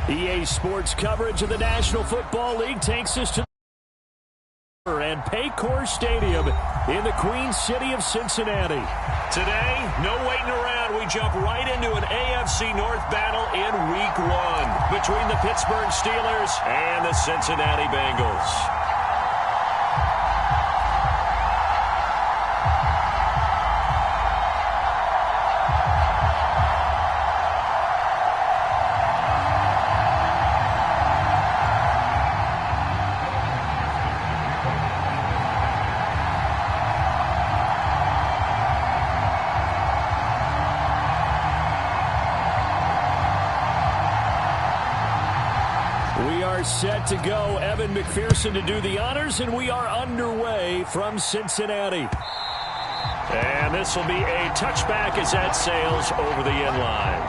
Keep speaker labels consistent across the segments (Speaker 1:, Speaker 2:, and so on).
Speaker 1: EA Sports coverage of the National Football League takes us to and Paycor Stadium in the Queen City of Cincinnati. Today, no waiting around. We jump right into an AFC North battle in Week 1 between the Pittsburgh Steelers and the Cincinnati Bengals. Set to go. Evan McPherson to do the honors, and we are underway from Cincinnati. And this will be a touchback as that sails over the end line.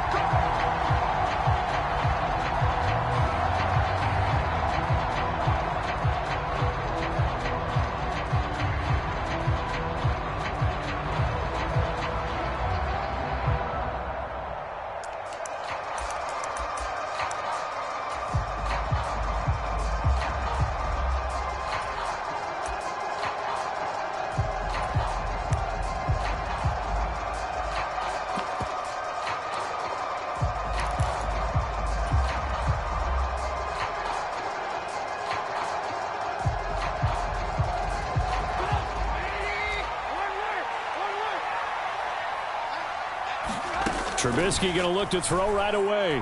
Speaker 1: Trubisky going to look to throw right away.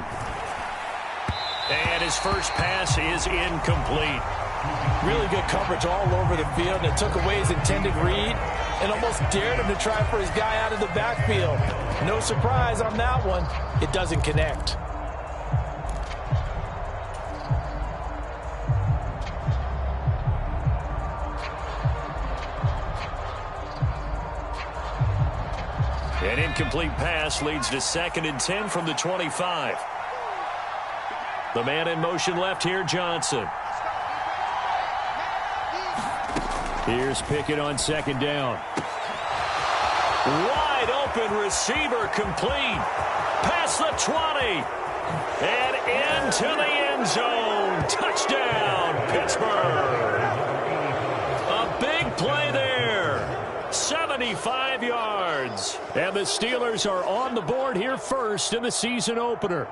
Speaker 1: And his first pass is incomplete.
Speaker 2: Really good coverage all over the field. It took away his intended read and almost dared him to try for his guy out of the backfield. No surprise on that one. It doesn't connect.
Speaker 1: An incomplete pass leads to 2nd and 10 from the 25. The man in motion left here, Johnson. Here's Pickett on 2nd down. Wide open receiver complete. Past the 20. And into the end zone. Touchdown, Pittsburgh. A big play there. 75 yards. And the Steelers are on the board here first in the season opener.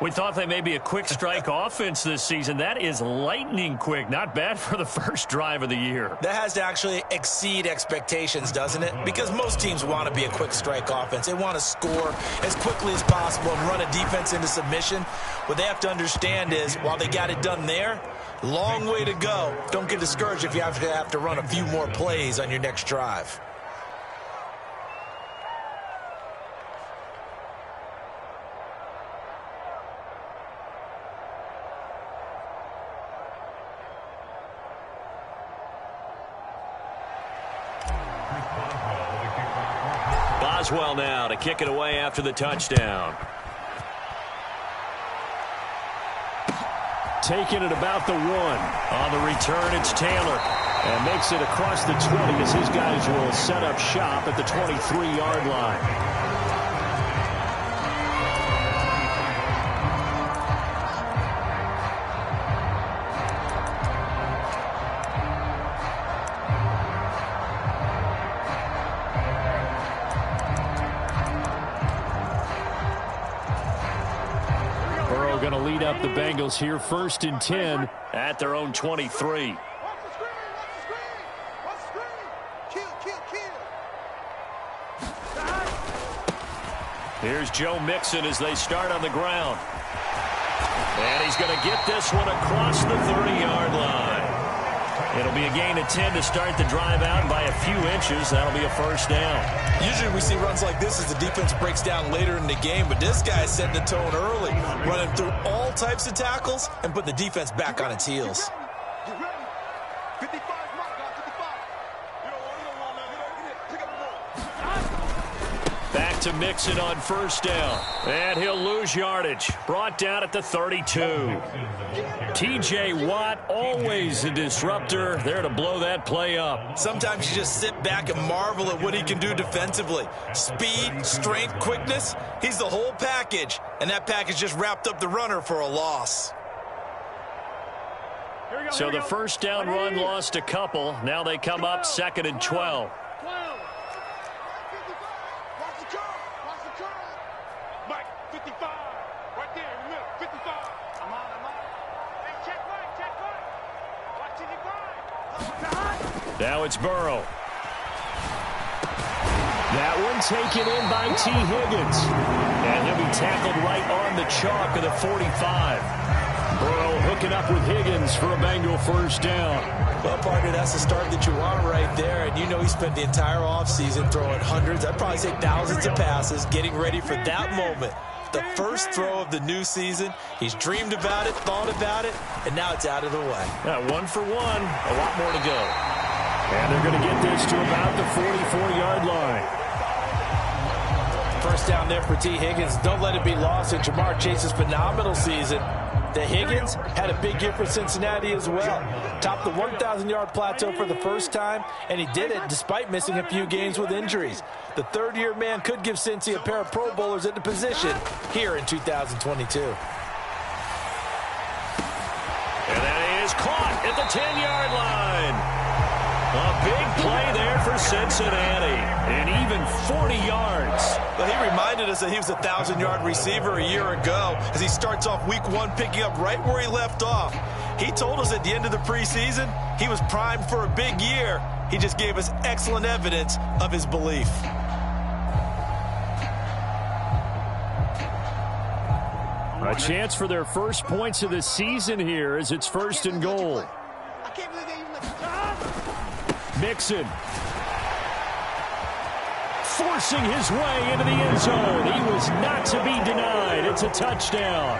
Speaker 1: We thought they may be a quick strike offense this season. That is lightning quick. Not bad for the first drive of the year.
Speaker 2: That has to actually exceed expectations, doesn't it? Because most teams want to be a quick strike offense. They want to score as quickly as possible and run a defense into submission. What they have to understand is, while they got it done there, long way to go. Don't get discouraged if you have to run a few more plays on your next drive.
Speaker 1: Boswell now to kick it away after the touchdown. Taking it about the 1. On the return, it's Taylor. And makes it across the 20 as his guys will set up shop at the 23-yard line. Going to lead up the Bengals here 1st and 10 at their own 23. Here's Joe Mixon as they start on the ground. And he's going to get this one across the 30-yard line. It'll be a gain of 10 to start the drive out, and by a few inches, that'll be a first down.
Speaker 2: Usually we see runs like this as the defense breaks down later in the game, but this guy's setting the tone early, running through all types of tackles and putting the defense back on its heels.
Speaker 1: to Mixon on first down. And he'll lose yardage. Brought down at the 32. T.J. Watt, always a disruptor, there to blow that play up.
Speaker 2: Sometimes you just sit back and marvel at what he can do defensively. Speed, strength, quickness, he's the whole package. And that package just wrapped up the runner for a loss.
Speaker 1: So the first down run lost a couple. Now they come up 2nd and 12. Now it's Burrow. That one taken in by T. Higgins. And he'll be tackled right on the chalk of the 45. Burrow hooking up with Higgins for a Bengal first down.
Speaker 2: Well, partner, that's the start that you want right there. And you know he spent the entire offseason throwing hundreds, I'd probably say thousands of passes, getting ready for that moment. The first throw of the new season. He's dreamed about it, thought about it, and now it's out of the way.
Speaker 1: Yeah, 1 for 1. A lot more to go. And they're going to get this to about the 44-yard line.
Speaker 2: First down there for T. Higgins. Don't let it be lost in Jamar Chase's phenomenal season. The Higgins had a big year for Cincinnati as well. Topped the 1,000-yard plateau for the first time, and he did it despite missing a few games with injuries. The third-year man could give Cincy a pair of Pro Bowlers at the position here in 2022.
Speaker 1: And that is caught at the 10-yard line. A big play there for Cincinnati, and even 40 yards.
Speaker 2: But he reminded us that he was a 1,000-yard receiver a year ago as he starts off week 1 picking up right where he left off. He told us at the end of the preseason he was primed for a big year. He just gave us excellent evidence of his belief.
Speaker 1: A chance for their first points of the season here as it's 1st and goal. Mixon forcing his way into the end zone. He was not to be denied. It's a touchdown.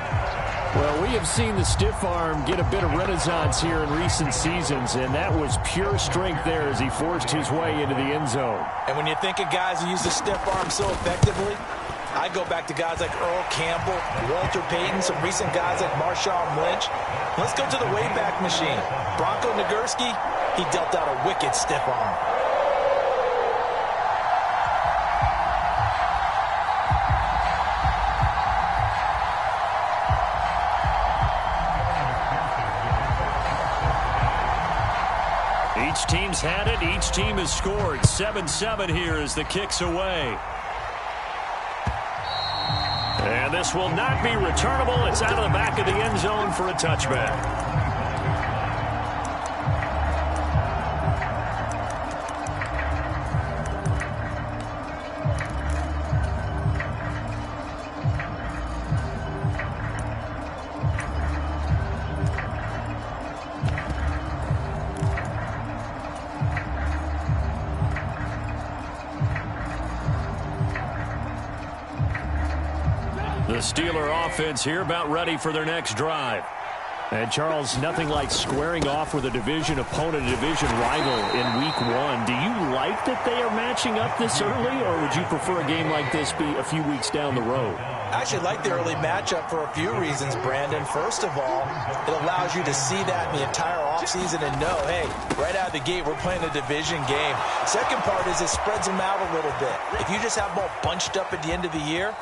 Speaker 1: Well, we have seen the stiff arm get a bit of renaissance here in recent seasons, and that was pure strength there as he forced his way into the end zone.
Speaker 2: And when you think of guys who use the stiff arm so effectively, I go back to guys like Earl Campbell, Walter Payton, some recent guys like Marshawn Lynch. Let's go to the Wayback Machine. Bronco Nagurski, he dealt out a wicked stiff arm.
Speaker 1: Each team's had it. Each team has scored. 7-7 here as the kick's away. And this will not be returnable. It's out of the back of the end zone for a touchback. The Steeler offense here about ready for their next drive. And, Charles, nothing like squaring off with a division opponent, a division rival in Week 1. Do you like that they are matching up this early, or would you prefer a game like this be a few weeks down the road?
Speaker 2: I actually like the early matchup for a few reasons, Brandon. First of all, it allows you to see that in the entire offseason and know, hey, right out of the gate, we're playing a division game. Second part is it spreads them out a little bit. If you just have them all bunched up at the end of the year,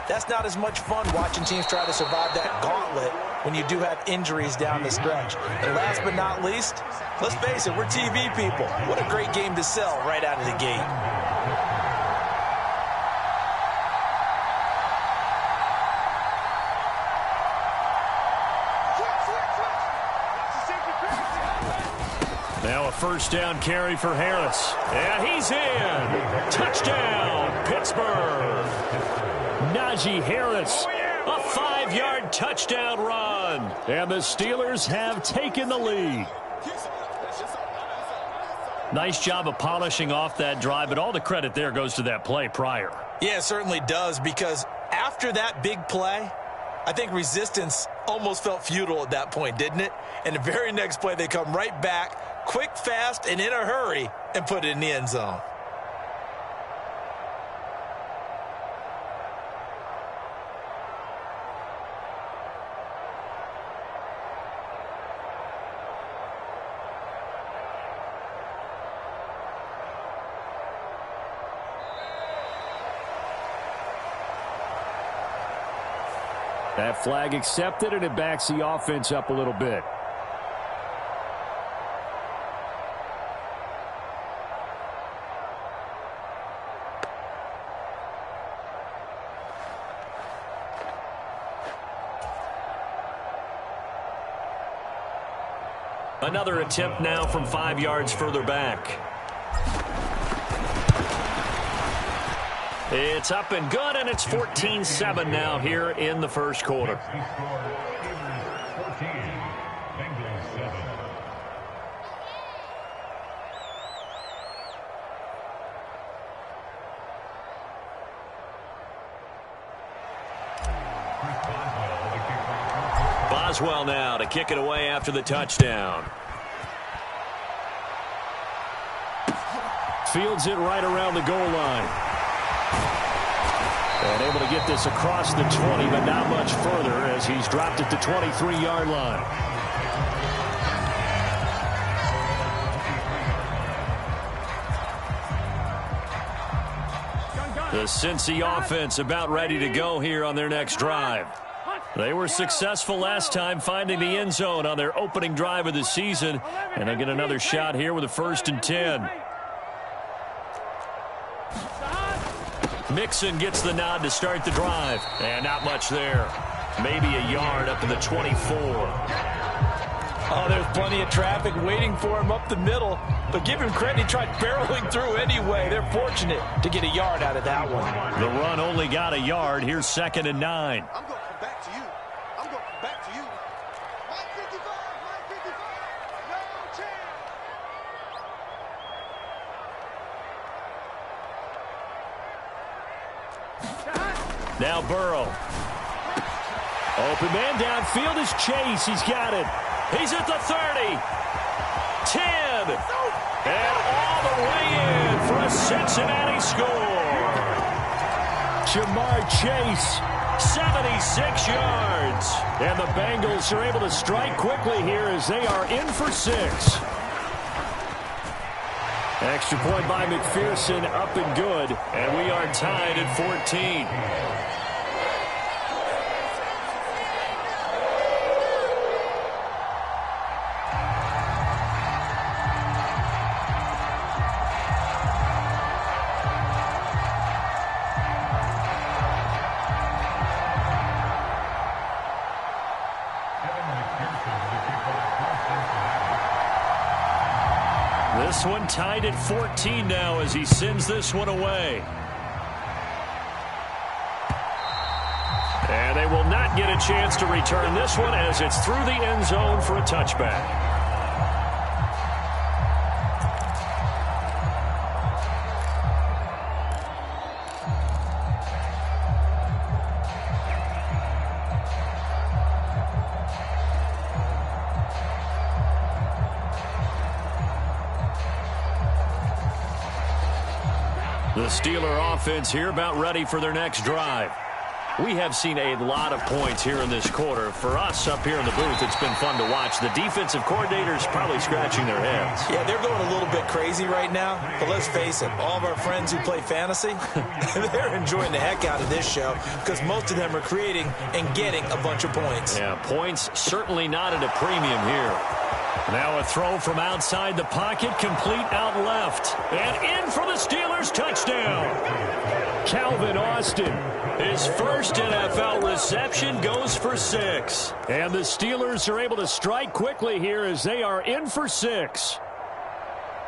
Speaker 2: that's not as much fun watching teams try to survive that gauntlet when you do have injuries down the stretch. And last but not least, let's face it, we're TV people. What a great game to sell right out of the gate.
Speaker 1: Now a first down carry for Harris. And he's in. Touchdown, Pittsburgh. Najee Harris, a 5-yard touchdown run. And the Steelers have taken the lead. Nice job of polishing off that drive, but all the credit there goes to that play prior.
Speaker 2: Yeah, it certainly does, because after that big play, I think resistance almost felt futile at that point, didn't it? And the very next play, they come right back, quick, fast, and in a hurry, and put it in the end zone.
Speaker 1: That flag accepted, and it backs the offense up a little bit. Another attempt now from 5 yards further back. It's up and good, and it's 14-7 now here in the first quarter. Boswell now to kick it away after the touchdown. Fields it right around the goal line. And able to get this across the 20, but not much further as he's dropped it to 23-yard line. The Cincy offense about ready to go here on their next drive. They were successful last time finding the end zone on their opening drive of the season, and they get another shot here with a 1st and 10. Mixon gets the nod to start the drive, and not much there. Maybe a yard up to the 24.
Speaker 2: Oh, there's plenty of traffic waiting for him up the middle, but give him credit, he tried barreling through anyway. They're fortunate to get a yard out of that one.
Speaker 1: The run only got a yard. Here's 2nd and 9.
Speaker 3: I'm going to come back to you. I'm going to come back to you. Mike 55, Mike 55, no chance.
Speaker 1: Now Burrow. Open man downfield is Chase. He's got it. He's at the 30. 10. And all the way in for a Cincinnati score. Jamar Chase, 76 yards. And the Bengals are able to strike quickly here as they are in for 6. Extra point by McPherson, up and good. And we are tied at 14. This one tied at 14 now as he sends this one away. And they will not get a chance to return this one as it's through the end zone for a touchback. The Steeler offense here about ready for their next drive. We have seen a lot of points here in this quarter. For us up here in the booth, it's been fun to watch. The defensive coordinators probably scratching their heads.
Speaker 2: Yeah, they're going a little bit crazy right now. But let's face it, all of our friends who play fantasy, they're enjoying the heck out of this show because most of them are creating and getting a bunch of points.
Speaker 1: Yeah, points certainly not at a premium here. Now a throw from outside the pocket, complete out left. And in for the Steelers touchdown. Calvin Austin, his first NFL reception, goes for 6. And the Steelers are able to strike quickly here as they are in for 6.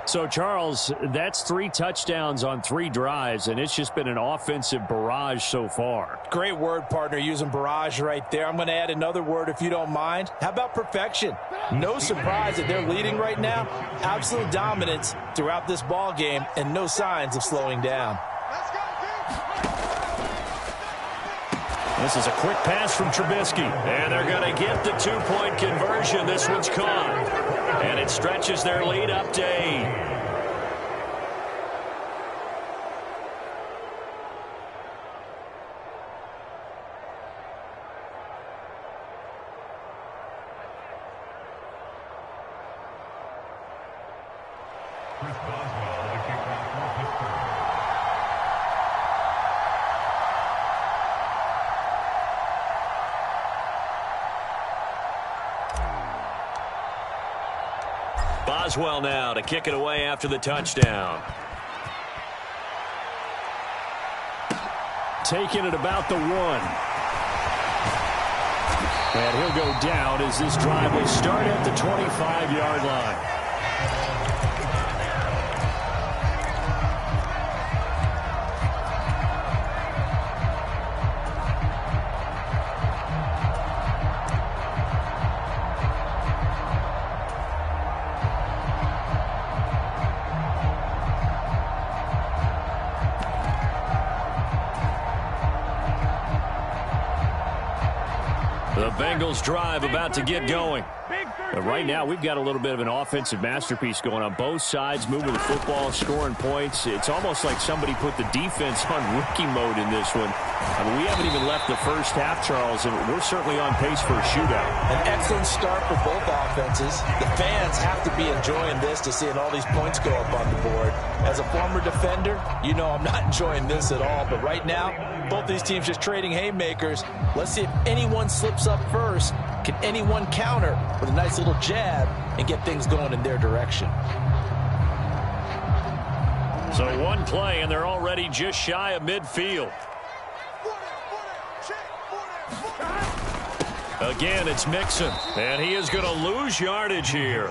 Speaker 1: So, Charles, that's 3 touchdowns on 3 drives, and it's just been an offensive barrage so far.
Speaker 2: Great word, partner, using barrage right there. I'm going to add another word if you don't mind. How about perfection? No surprise that they're leading right now. Absolute dominance throughout this ball game and no signs of slowing down.
Speaker 1: This is a quick pass from Trubisky, and they're going to get the 2-point conversion. This one's caught, and it stretches their lead up to 8. Boswell now to kick it away after the touchdown. Taking it about the 1. And he'll go down as this drive will start at the 25-yard line. The Bengals drive about to get going. But right now, we've got a little bit of an offensive masterpiece going on. Both sides moving the football, scoring points. It's almost like somebody put the defense on rookie mode in this one. I mean, we haven't even left the first half, Charles, and we're certainly on pace for a shootout.
Speaker 2: An excellent start for both offenses. The fans have to be enjoying this to seeing all these points go up on the board. As a former defender, you know I'm not enjoying this at all. But right now, both these teams just trading haymakers. Let's see if anyone slips up first. Can anyone counter with a nice little jab and get things going in their direction?
Speaker 1: So one play, and they're already just shy of midfield. Again, it's Mixon, and he is going to lose yardage here.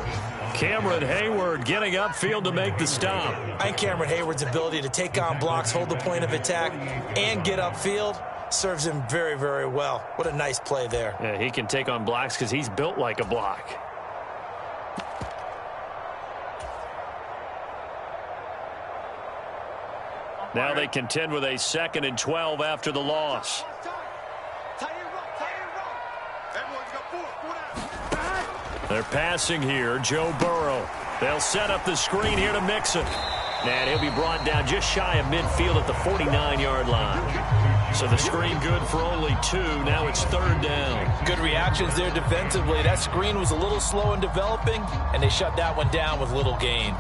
Speaker 1: Cameron Hayward getting upfield to make the stop.
Speaker 2: I think Cameron Hayward's ability to take on blocks, hold the point of attack, and get upfield serves him very, very well. What a nice play there.
Speaker 1: Yeah, he can take on blocks because he's built like a block. Now they contend with a 2nd and 12 after the loss. They're passing here. Joe Burrow. They'll set up the screen here to Mixon. And he'll be brought down just shy of midfield at the 49-yard line. So the screen good for only 2. Now it's 3rd down.
Speaker 2: Good reactions there defensively. That screen was a little slow in developing, and they shut that one down with little gain.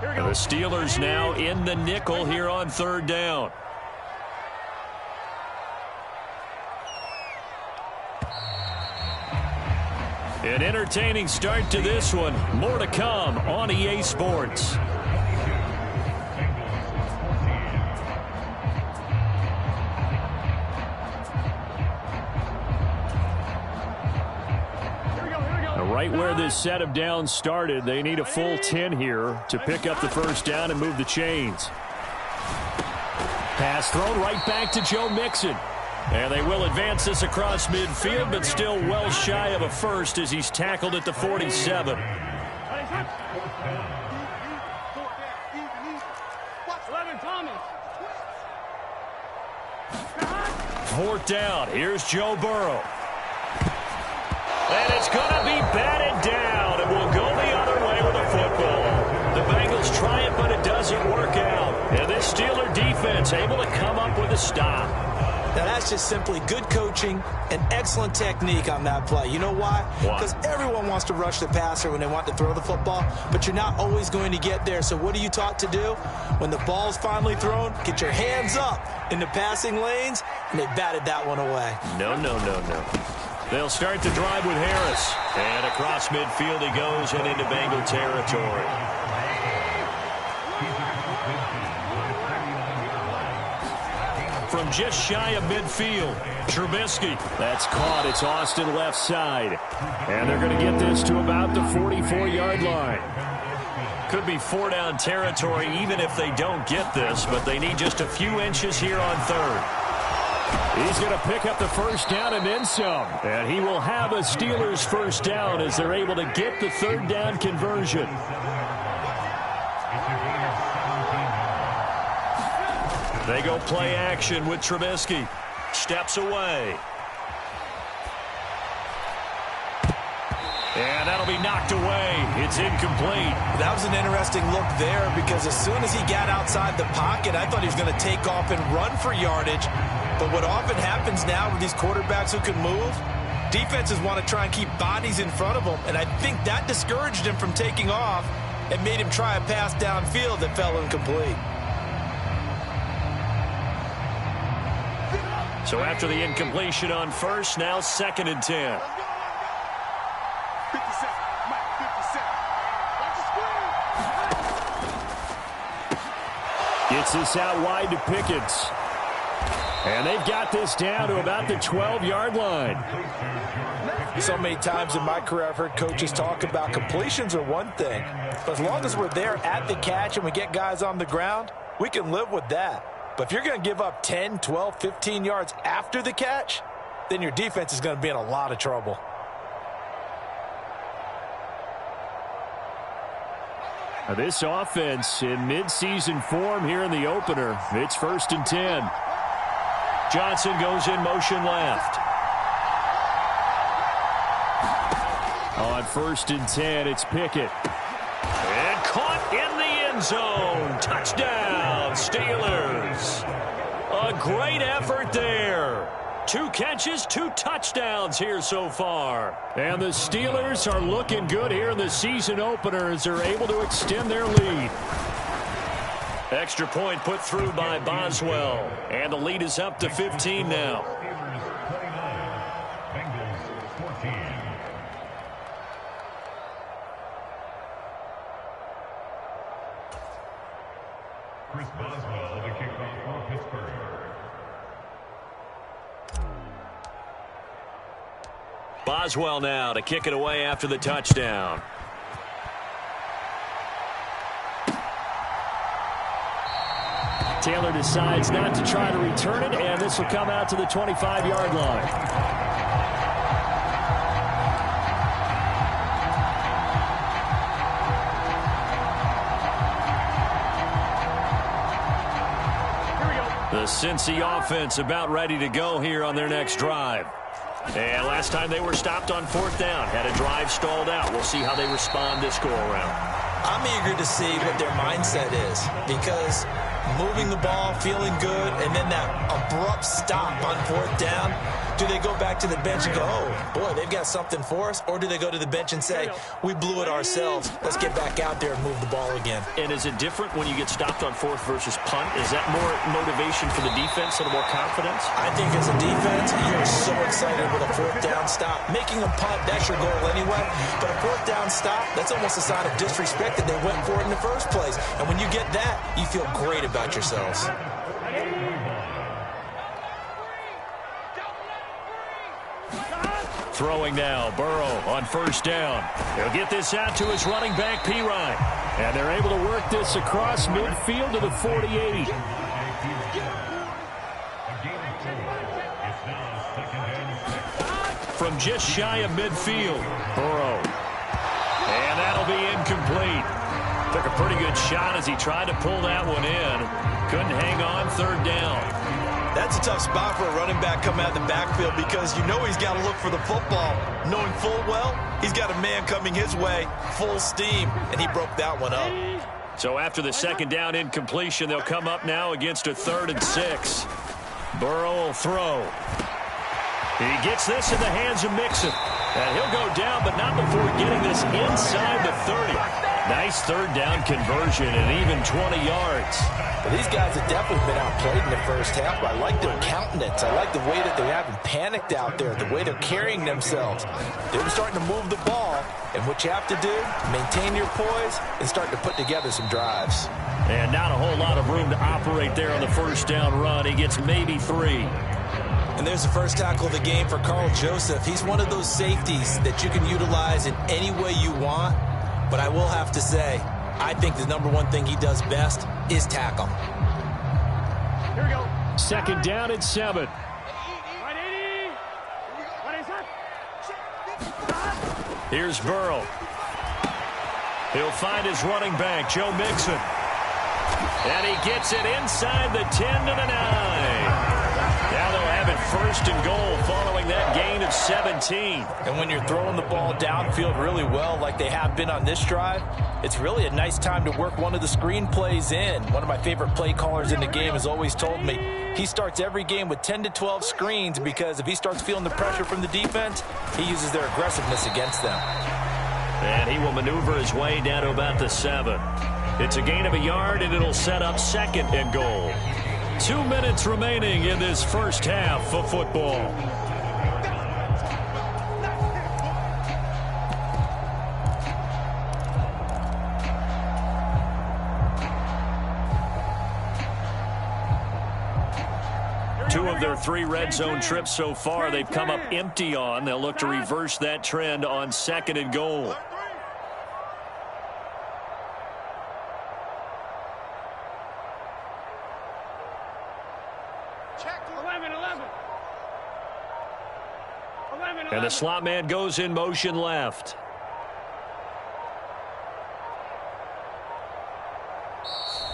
Speaker 1: The Steelers now in the nickel here on 3rd down. An entertaining start to this one. More to come on EA Sports. Right where this set of downs started, they need a full 10 here to pick up the first down and move the chains. Pass thrown right back to Joe Mixon. And they will advance this across midfield, but still well shy of a first as he's tackled at the 47. 4th down. Here's Joe Burrow. And it's going to be batted down, and we'll go the other way with a football. The Bengals try it, but it doesn't work out. And this Steeler defense able to come up with a stop.
Speaker 2: Now, that's just simply good coaching and excellent technique on that play. You know why? Because everyone wants to rush the passer when they want to throw the football, but you're not always going to get there. So what are you taught to do? When the ball's finally thrown, get your hands up in the passing lanes, and they batted that one away.
Speaker 1: No. They'll start the drive with Harris. And across midfield he goes and into Bengal territory. From just shy of midfield, Trubisky. That's caught. It's Austin left side. And they're going to get this to about the 44-yard line. Could be 4-down territory even if they don't get this, but they need just a few inches here on 3rd. He's going to pick up the first down and then some. And he will have a Steelers first down as they're able to get the 3rd down conversion. They go play action with Trubisky. Steps away. And that'll be knocked away. It's incomplete.
Speaker 2: That was an interesting look there because as soon as he got outside the pocket, I thought he was going to take off and run for yardage. But what often happens now with these quarterbacks who can move, defenses want to try and keep bodies in front of them, and I think that discouraged him from taking off and made him try a pass downfield that fell incomplete.
Speaker 1: So after the incompletion on first, now 2nd and 10.
Speaker 3: 50 seconds. Mike, 50 seconds. Watch the screen.
Speaker 1: Gets this out wide to Pickett. And they've got this down to about the 12-yard line.
Speaker 2: So many times in my career I've heard coaches talk about completions are one thing. But as long as we're there at the catch and we get guys on the ground, we can live with that. But if you're going to give up 10, 12, 15 yards after the catch, then your defense is going to be in a lot of trouble.
Speaker 1: Now this offense in mid-season form here in the opener. It's 1st and 10. Johnson goes in motion left. On 1st and 10, it's Pickett. And caught in the end zone. Touchdown, Steelers. A great effort there. 2 catches, 2 touchdowns here so far. And the Steelers are looking good here in the season opener as they're able to extend their lead. Extra point put through by Boswell. And the lead is up to 15 now.
Speaker 4: Chris Boswell, the kickoff for Pittsburgh.
Speaker 1: Boswell now to kick it away after the touchdown. Taylor decides not to try to return it, and this will come out to the 25-yard line. The Cincy offense about ready to go here on their next drive. And last time they were stopped on 4th down, had a drive stalled out. We'll see how they respond this go-around.
Speaker 2: I'm eager to see what their mindset is, because moving the ball, feeling good, and then that abrupt stop on 4th down, do they go back to the bench and go, oh, boy, they've got something for us? Or do they go to the bench and say, we blew it ourselves, let's get back out there and move the ball again?
Speaker 1: And is it different when you get stopped on 4th versus punt? Is that more motivation for the defense, a little more confidence?
Speaker 2: I think as a defense, you're so excited with a 4th down stop. Making a punt, that's your goal anyway. But a 4th down stop, that's almost a sign of disrespect that they went for it in the first place. And when you get that, you feel great about yourselves.
Speaker 1: Throwing now, Burrow on 1st down. He'll get this out to his running back, Pirine. And they're able to work this across midfield to the 48. From just shy of midfield, Burrow. And that'll be incomplete. Took a pretty good shot as he tried to pull that one in. Couldn't hang on 3rd down.
Speaker 2: That's a tough spot for a running back coming out of the backfield, because you know he's got to look for the football, knowing full well he's got a man coming his way, full steam, and he broke that one up.
Speaker 1: So after the 2nd down incompletion, they'll come up now against a 3rd and 6. Burrow will throw. He gets this in the hands of Mixon. And he'll go down, but not before getting this inside the 30. Nice 3rd down conversion and even 20 yards.
Speaker 2: Well, these guys have definitely been outplayed in the first half, but I like their countenance. I like the way that they haven't panicked out there, the way they're carrying themselves. They're starting to move the ball, and what you have to do, maintain your poise and start to put together some drives.
Speaker 1: And not a whole lot of room to operate there on the 1st down run. He gets maybe 3.
Speaker 2: And there's the first tackle of the game for Carl Joseph. He's one of those safeties that you can utilize in any way you want. But I will have to say, I think the #1 thing he does best is tackle.
Speaker 3: Here we go.
Speaker 1: 2nd down and 7. Here's Burrow. He'll find his running back, Joe Mixon. And he gets it inside the 10 to the 9. Now they'll have it 1st and goal following that gain of 17.
Speaker 2: And when you're throwing the ball downfield really well like they have been on this drive, it's really a nice time to work one of the screen plays in. One of my favorite play callers in the game has always told me he starts every game with 10 to 12 screens, because if he starts feeling the pressure from the defense, he uses their aggressiveness against them.
Speaker 1: And he will maneuver his way down to about the 7. It's a gain of a yard, and it'll set up 2nd and goal. 2 minutes remaining in this first half of football. Two of their 3 red zone trips so far, they've come up empty on. They'll look to reverse that trend on 2nd and goal. And the slot man goes in motion left.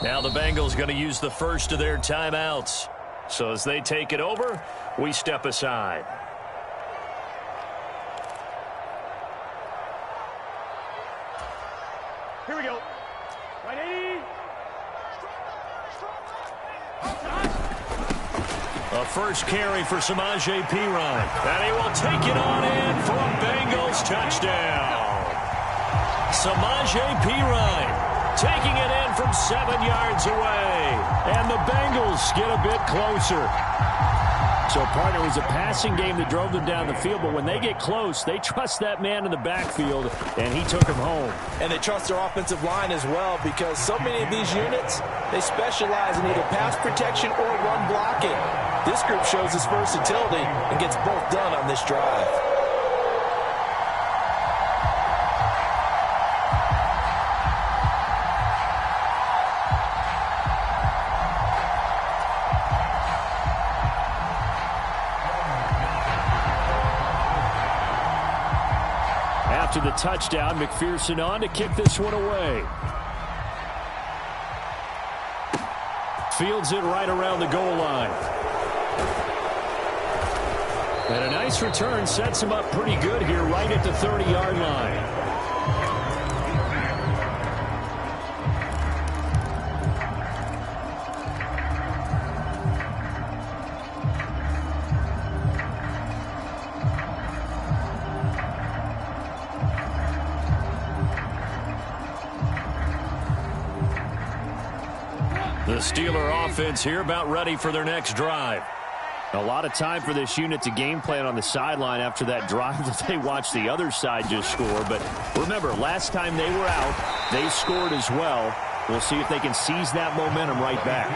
Speaker 1: Now the Bengals going to use the first of their timeouts. So as they take it over, we step aside.
Speaker 5: Here we go. Ready?
Speaker 1: A first carry for Samaje Perine. And he will take it on in for a Bengals touchdown. Samaje Perine taking it in from 7 yards away. And the Bengals get a bit closer. So, partner, it was a passing game that drove them down the field, but when they get close, they trust that man in the backfield, and he took him home.
Speaker 2: And they trust their offensive line as well, because so many of these units, they specialize in either pass protection or run blocking. This group shows its versatility and gets both done on this drive.
Speaker 1: After the touchdown, McPherson on to kick this one away. Fields it right around the goal line. And a nice return sets him up pretty good here right at the 30-yard line. The Steeler offense here about ready for their next drive. A lot of time for this unit to game plan on the sideline after that drive that they watched the other side just score. But remember, last time they were out, they scored as well. We'll see if they can seize that momentum right back.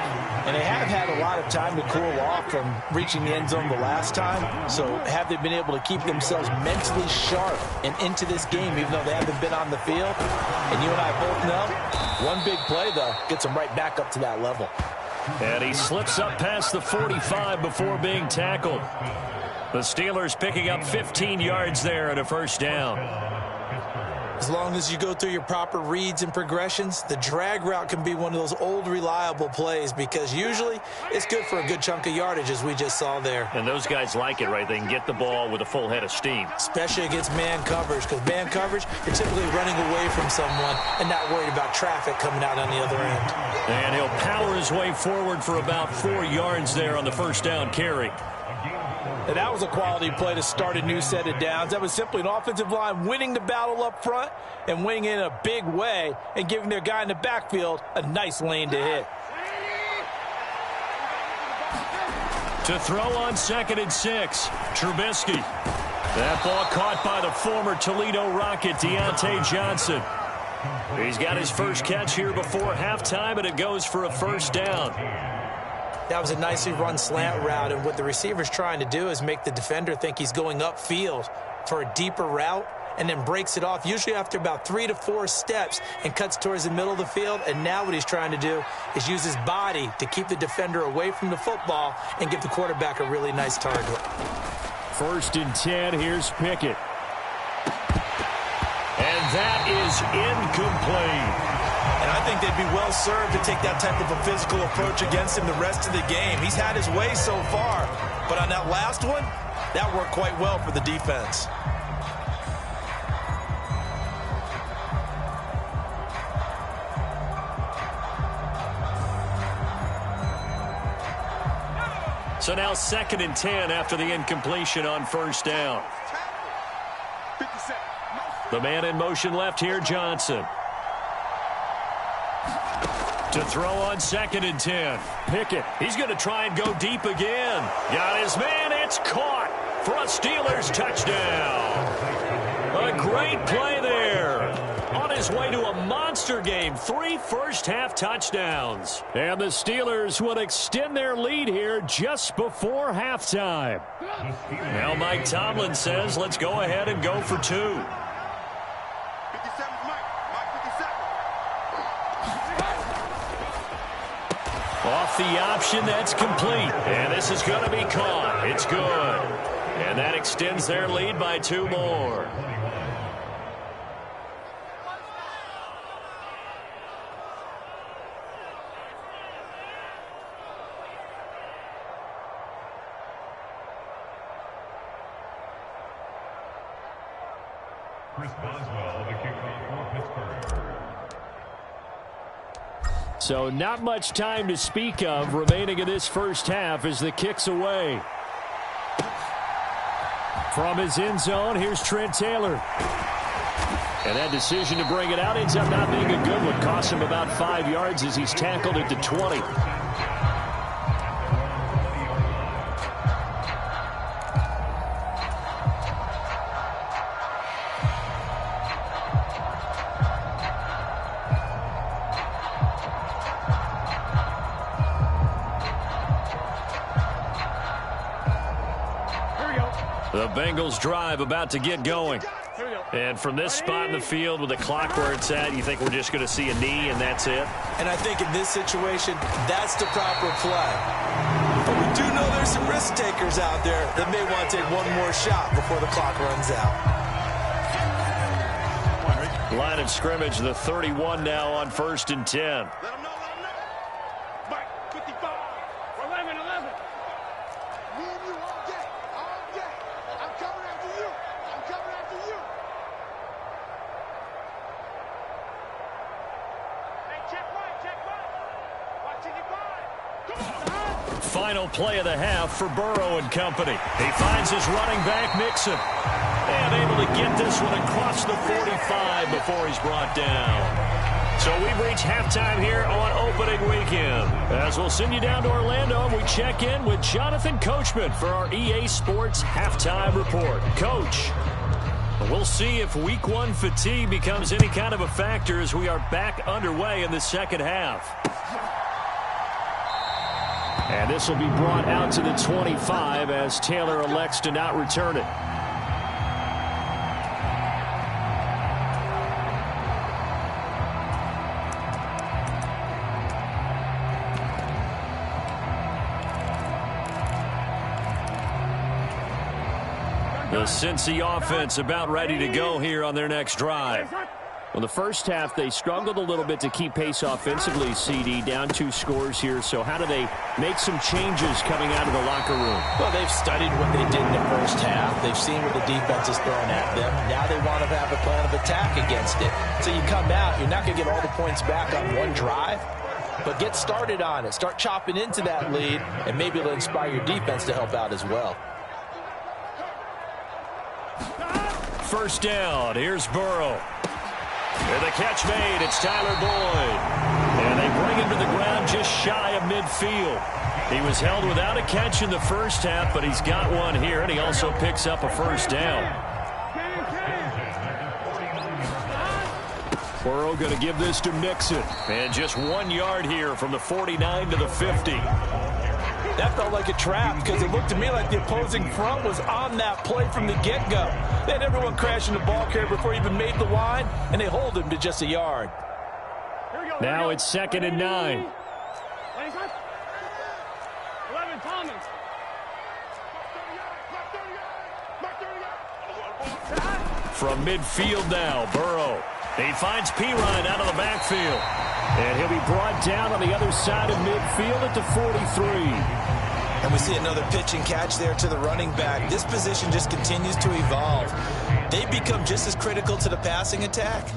Speaker 2: And they have had a lot of time to cool off from reaching the end zone the last time. So have they been able to keep themselves mentally sharp and into this game, even though they haven't been on the field? And you and I both know, one big play, though, gets them right back up to that level.
Speaker 1: And he slips up past the 45 before being tackled. The Steelers picking up 15 yards there and a first down.
Speaker 2: As long as you go through your proper reads and progressions, the drag route can be one of those old reliable plays, because usually it's good for a good chunk of yardage, as we just saw there.
Speaker 1: And those guys like it, right? They can get the ball with a full head of steam.
Speaker 2: Especially against man coverage, because man coverage, you're typically running away from someone and not worried about traffic coming out on the other end.
Speaker 1: And he'll power his way forward for about 4 yards there on the first down carry.
Speaker 2: And that was a quality play to start a new set of downs. That was simply an offensive line winning the battle up front and winning it in a big way and giving their guy in the backfield a nice lane to hit.
Speaker 1: To throw on 2nd and 6, Trubisky. That ball caught by the former Toledo Rocket, Deontay Johnson. He's got his first catch here before halftime, and it goes for a first down.
Speaker 2: That was a nicely run slant route, and what the receiver's trying to do is make the defender think he's going upfield for a deeper route, and then breaks it off, usually after about 3 to 4 steps, and cuts towards the middle of the field. And now what he's trying to do is use his body to keep the defender away from the football and give the quarterback a really nice target.
Speaker 1: 1st and 10, here's Pickett. And that is incomplete.
Speaker 2: And I think they'd be well served to take that type of a physical approach against him the rest of the game. He's had his way so far, but on that last one, that worked quite well for the defense.
Speaker 1: So now 2nd and 10 after the incompletion on first down. The man in motion left here, Johnson. To throw on 2nd and 10. Pickett, he's going to try and go deep again. Got his man, it's caught for a Steelers touchdown. A great play there. On his way to a monster game, 3 first-half touchdowns. And the Steelers will extend their lead here just before halftime. Now Mike Tomlin says, let's go ahead and go for 2.
Speaker 3: 57's Mike. Mike 57.
Speaker 1: Off the option, that's complete. And this is going to be caught. It's good. And that extends their lead by 2 more.
Speaker 4: Chris Boswell, the kickoff for Pittsburgh.
Speaker 1: So not much time to speak of remaining in this first half as the kick's away. From his end zone, here's Trent Taylor. And that decision to bring it out ends up not being a good one. Costs him about 5 yards as he's tackled at the 20. The Bengals drive about to get going. And from this spot in the field with the clock where it's at, you think we're just going to see a knee and that's it?
Speaker 2: And I think in this situation, that's the proper play. But we do know there's some risk takers out there that may want to take one more shot before the clock runs out.
Speaker 1: Line of scrimmage, the 31 now on 1st and 10.
Speaker 3: Let him know, let him know. Mike 55. 11, 11. Me and you all day. All day. I'm coming after you. I'm coming after you. Hey, check right, check right. Watching it by. Come on.
Speaker 1: Final play of the half for Burrow and company. He finds his running back, Mixon. And able to get this one across the 45 before he's brought down. So we've reached halftime here on opening weekend. As we'll send you down to Orlando, we check in with Jonathan Coachman for our EA Sports Halftime Report. Coach, we'll see if Week 1 fatigue becomes any kind of a factor as we are back underway in the second half. And this will be brought out to the 25 as Taylor elects to not return it. The Cincy offense about ready to go here on their next drive. Well, the first half, they struggled a little bit to keep pace offensively, CD, down 2 scores here. So how do they make some changes coming out of the locker room?
Speaker 2: Well, they've studied what they did in the first half. They've seen what the defense is throwing at them. Now they want to have a plan of attack against it. So you come out, you're not going to get all the points back on one drive, but get started on it. Start chopping into that lead, and maybe it'll inspire your defense to help out as well.
Speaker 1: First down, here's Burrow. And the catch made, it's Tyler Boyd. And they bring him to the ground just shy of midfield. He was held without a catch in the first half, but he's got one here, and he also picks up a first down. Burrow going to give this to Mixon. And just 1 yard here from the 49 to the 50.
Speaker 2: That felt like a trap because it looked to me like the opposing front was on that play from the get-go. They had everyone crashing the ball carrier before he even made the line, and they hold him to just a yard.
Speaker 1: Now it's 2nd and 9.
Speaker 5: 11, Thomas.
Speaker 1: From midfield now, Burrow. He finds Pirine out of the backfield. And he'll be brought down on the other side of midfield at the 43.
Speaker 2: And we see another pitch and catch there to the running back. This position just continues to evolve. They become just as critical to the passing attack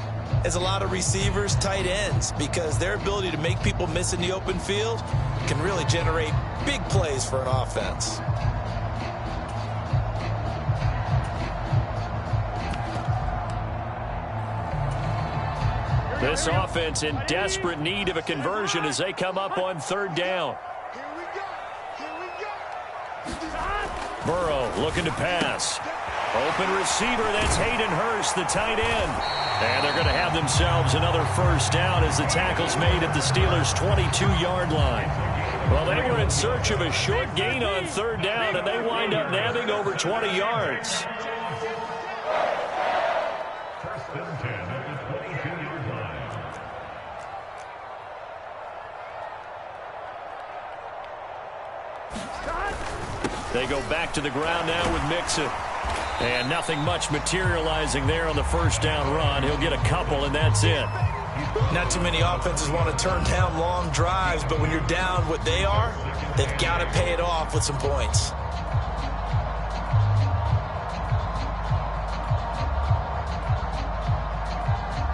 Speaker 2: as a lot of receivers, tight ends, because their ability to make people miss in the open field can really generate big plays for an offense.
Speaker 1: This offense in desperate need of a conversion as they come up on third down.
Speaker 3: Here we go. Here we go.
Speaker 1: Burrow looking to pass. Open receiver, that's Hayden Hurst, the tight end. And they're going to have themselves another first down as the tackle's made at the Steelers' 22-yard line. Well, they were in search of a short gain on third down, and they wind up nabbing over 20 yards.
Speaker 4: First and 10 at the 22-yard line.
Speaker 1: They go back to the ground now with Mixon. And nothing much materializing there on the first down run. He'll get a couple, and that's it.
Speaker 2: Not too many offenses want to turn down long drives, but when you're down what they are, they've got to pay it off with some points.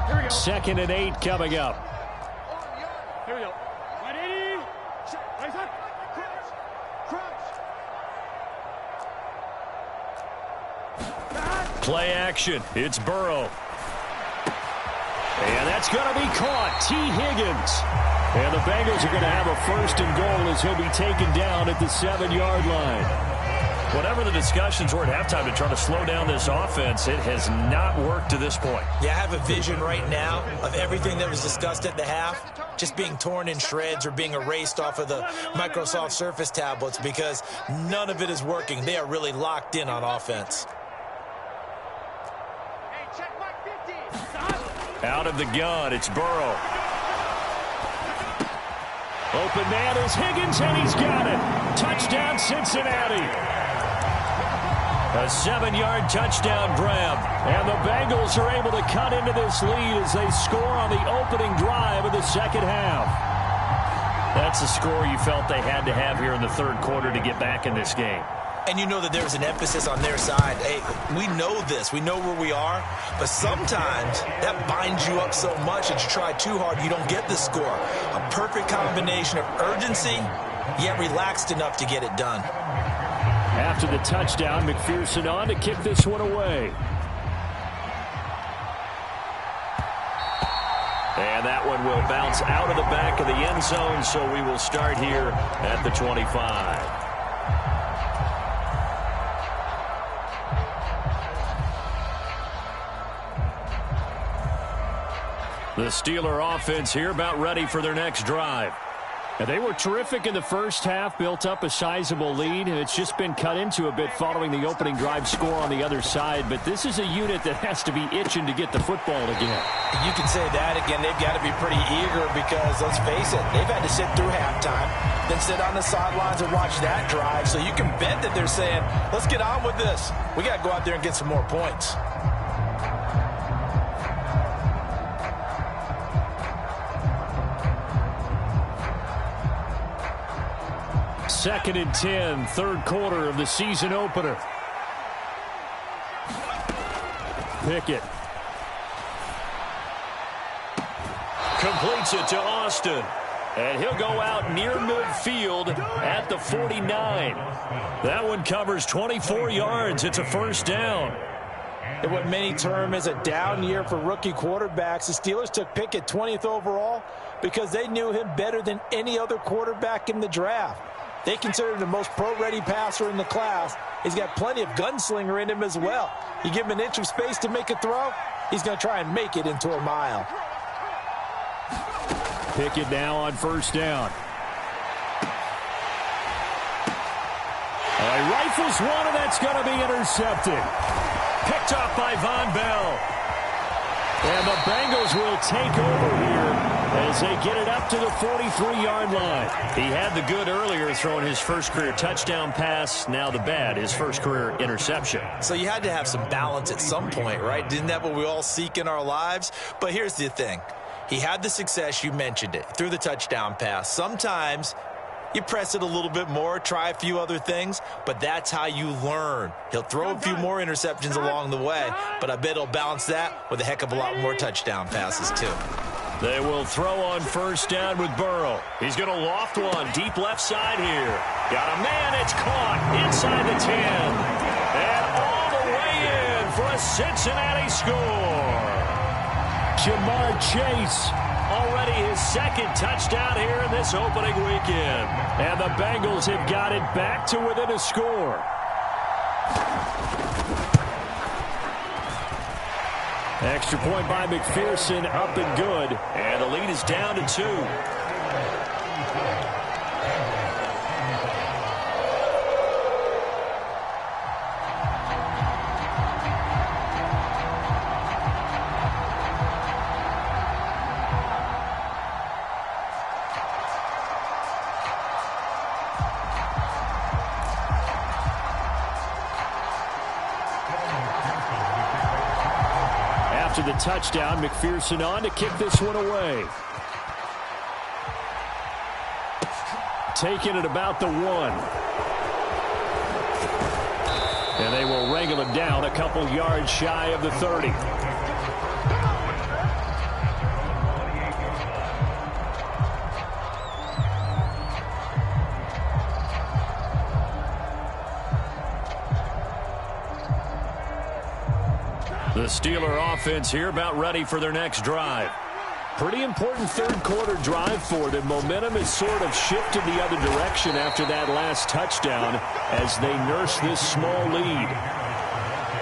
Speaker 5: Here we go.
Speaker 1: 2nd and 8 coming up.
Speaker 5: Here we go. 180. Right side.
Speaker 1: Play action. It's Burrow. And that's going to be caught. T. Higgins. And the Bengals are going to have a first and goal as he'll be taken down at the 7-yard line. Whatever the discussions were at halftime to try to slow down this offense, it has not worked to this point.
Speaker 2: Yeah, I have a vision right now of everything that was discussed at the half just being torn in shreds or being erased off of the Microsoft Surface tablets because none of it is working. They are really locked in on offense.
Speaker 1: Out of the gun, it's Burrow. Open man is Higgins, and he's got it. Touchdown, Cincinnati. A 7-yard touchdown grab. And the Bengals are able to cut into this lead as they score on the opening drive of the second half. That's the score you felt they had to have here in the third quarter to get back in this game.
Speaker 2: And you know that there's an emphasis on their side. Hey, we know this. We know where we are. But sometimes that binds you up so much that you try too hard, you don't get the score. A perfect combination of urgency, yet relaxed enough to get it done.
Speaker 1: After the touchdown, McPherson on to kick this one away. And that one will bounce out of the back of the end zone, so we will start here at the 25. The Steeler offense here about ready for their next drive. And they were terrific in the first half, built up a sizable lead, and it's just been cut into a bit following the opening drive score on the other side. But this is a unit that has to be itching to get the football again.
Speaker 2: You can say that again. They've got to be pretty eager because, let's face it, they've had to sit through halftime, then sit on the sidelines and watch that drive. So you can bet that they're saying, let's get on with this. We got to go out there and get some more points.
Speaker 1: Second and 10, third quarter of the season opener. Pickett. Completes it to Austin. And he'll go out near midfield at the 49. That one covers 24 yards. It's a first down.
Speaker 2: And what many term as a down year for rookie quarterbacks, the Steelers took Pickett 20th overall because they knew him better than any other quarterback in the draft. They consider him the most pro-ready passer in the class. He's got plenty of gunslinger in him as well. You give him an inch of space to make a throw, he's going to try and make it into a mile.
Speaker 1: Pickett now on first down. He rifles one, and that's going to be intercepted. Picked up by Von Bell. And the Bengals will take over here as they get it up to the 43-yard line. He had the good earlier, throwing his first career touchdown pass. Now the bad, his first career interception.
Speaker 2: So you had to have some balance at some point, right? Isn't that what we all seek in our lives? But here's the thing. He had the success, you mentioned it, through the touchdown pass. Sometimes you press it a little bit more, try a few other things, but that's how you learn. He'll throw a few more interceptions along the way, but I bet he'll balance that with a heck of a lot more touchdown passes too.
Speaker 1: They will throw on first down with Burrow. He's going to loft one deep left side here. Got a man, it's caught inside the 10. And all the way in for a Cincinnati score. Jamar Chase. Already his second touchdown here in this opening weekend. And the Bengals have got it back to within a score. Extra point by McPherson, up and good. And the lead is down to 2. After the touchdown, McPherson on to kick this one away. Taking it about the 1. And they will wrangle him down a couple yards shy of the 30. The Steeler offense here about ready for their next drive. Pretty important third quarter drive for them. Momentum has sort of shifted the other direction after that last touchdown as they nurse this small lead.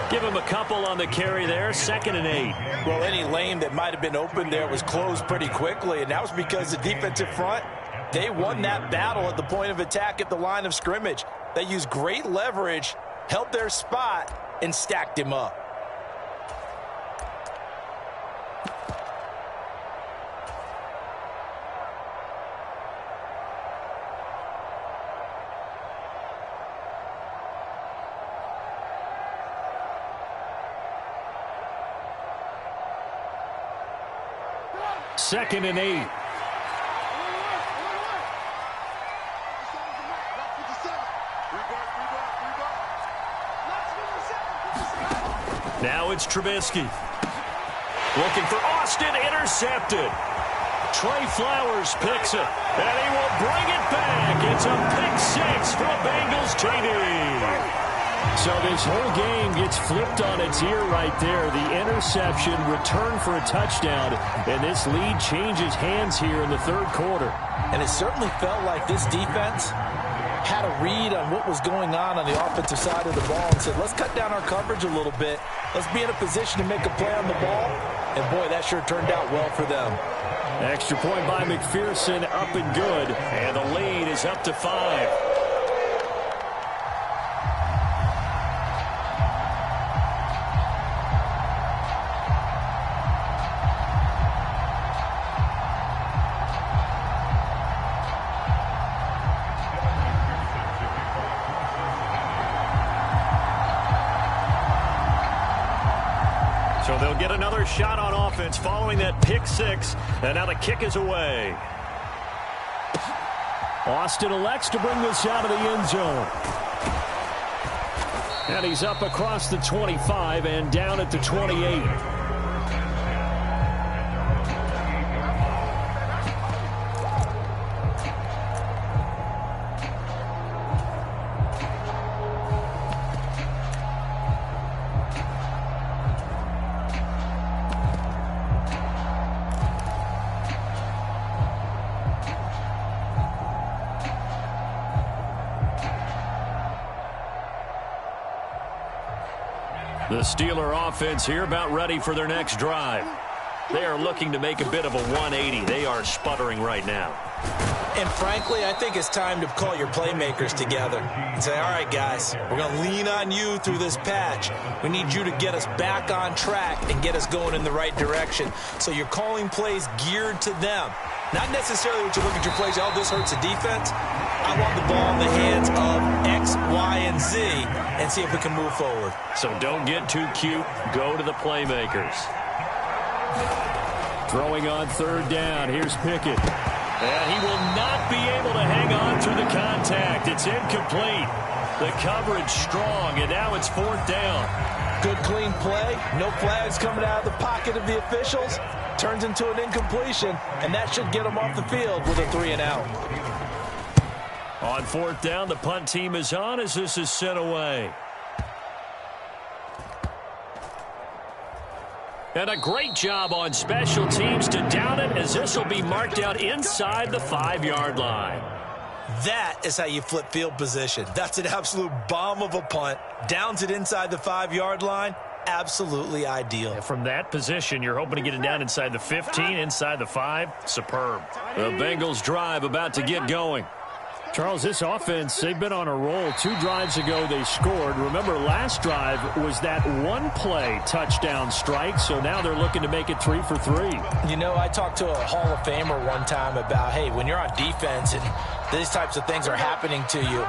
Speaker 1: Give them a couple on the carry there, 2nd and 8.
Speaker 2: Well, any lane that might have been open there was closed pretty quickly, and that was because the defensive front, they won that battle at the point of attack at the line of scrimmage. They used great leverage, held their spot, and stacked him up.
Speaker 1: Second and 8. Now it's Trubisky. Looking for Austin, intercepted. Trey Flowers picks it, and he will bring it back. It's a pick 6 for a Bengals TD. So this whole game gets flipped on its ear right there. The interception, return for a touchdown, and this lead changes hands here in the third quarter.
Speaker 2: And it certainly felt like this defense had a read on what was going on the offensive side of the ball and said, let's cut down our coverage a little bit. Let's be in a position to make a play on the ball. And, boy, that sure turned out well for them.
Speaker 1: Extra point by McPherson, up and good. And the lead is up to 5. So they'll get another shot on offense following that pick 6. And now the kick is away. Austin elects to bring this out of the end zone. And he's up across the 25 and down at the 28. The Steeler offense here about ready for their next drive. They are looking to make a bit of a 180. They are sputtering right now.
Speaker 2: And frankly, I think it's time to call your playmakers together and say, all right, guys, we're going to lean on you through this patch. We need you to get us back on track and get us going in the right direction. So you're calling plays geared to them. Not necessarily what you look at your plays, oh, this hurts the defense. I want the ball in the hands of X, Y, and Z and see if we can move forward.
Speaker 1: So don't get too cute. Go to the playmakers. Throwing on third down. Here's Pickett. And he will not be able to hang on through the contact. It's incomplete. The coverage strong, and now it's fourth down.
Speaker 2: Good, clean play. No flags coming out of the pocket of the officials. Turns into an incompletion, and that should get them off the field with a 3-and-out.
Speaker 1: On fourth down, the punt team is on as this is sent away. And a great job on special teams to down it, as this will be marked out inside the 5-yard line.
Speaker 2: That is how you flip field position. That's an absolute bomb of a punt. Downs it inside the 5-yard line. Absolutely ideal.
Speaker 1: And from that position, you're hoping to get it down inside the 15, inside the 5. Superb. The Bengals drive about to get going. Charles, this offense, they've been on a roll. 2 drives ago, they scored. Remember, last drive was that one-play touchdown strike, so now they're looking to make it 3 for 3.
Speaker 2: You know, I talked to a Hall of Famer one time about, hey, when you're on defense and these types of things are happening to you,